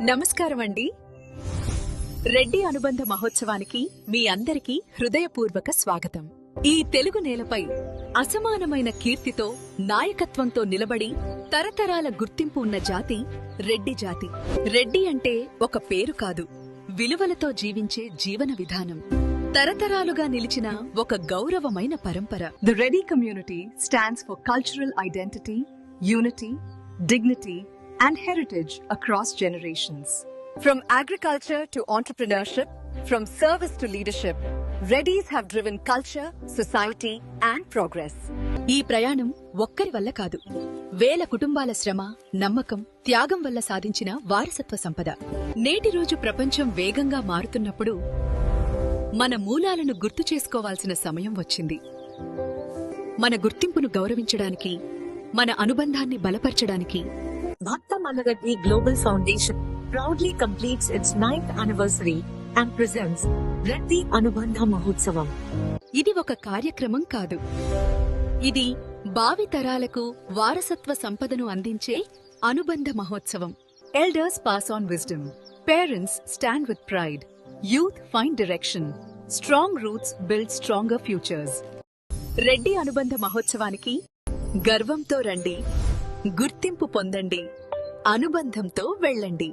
నమస్కారం అండి. రెడ్డి అనుబంధ మహోత్సవానికి మీ అందరికీ హృదయపూర్వక స్వాగతం. ఈ తెలుగు నేలపై అసమానమైన కీర్తితో నాయకత్వంతో నిలబడి తరతరాల గుర్తింపు ఉన్న జాతి రెడ్డి జాతి. రెడ్డి అంటే ఒక పేరు కాదు, విలువలతో జీవించే జీవన విధానం, తరతరాలుగా నిలిచిన ఒక గౌరవమైన పరంపర. The Reddy community stands for cultural identity, unity, dignity, and heritage across generations. From agriculture to entrepreneurship, from service to leadership, Reddys have driven culture, society, and progress. ఈ ప్రయాణం ఒక్కరి వల్ల కాదు, వేల కుటుంబాల శ్రమ, నమ్మకం, త్యాగం వల్ల సాధించిన వారసత్వ సంపద. నేటి రోజు ప్రపంచం వేగంగా మారుతున్నప్పుడు మన మూలాలను గుర్తు చేసుకోవాల్సిన సమయం వచ్చింది. మన గుర్తింపును గౌరవించడానికి, మన అనుబంధాన్ని బలపరచడానికి Bhakta Manareddy Global Foundation proudly completes its 9th anniversary and presents Reddy Anubandha Mahotsavam. ఇది ఒక కార్యక్రమం కాదు, ఇది భావి తరాలకు వారసత్వ సంపదను అందించే అనుబంధ మహోత్సవం. Elders pass on wisdom, parents stand with pride, youth find direction, strong roots build stronger futures. Reddy అనుబంధ మహోత్సవానికి గర్వంతో రండి, గుర్తింపు పొందండి, అనుబంధంతో వెళ్ళండి.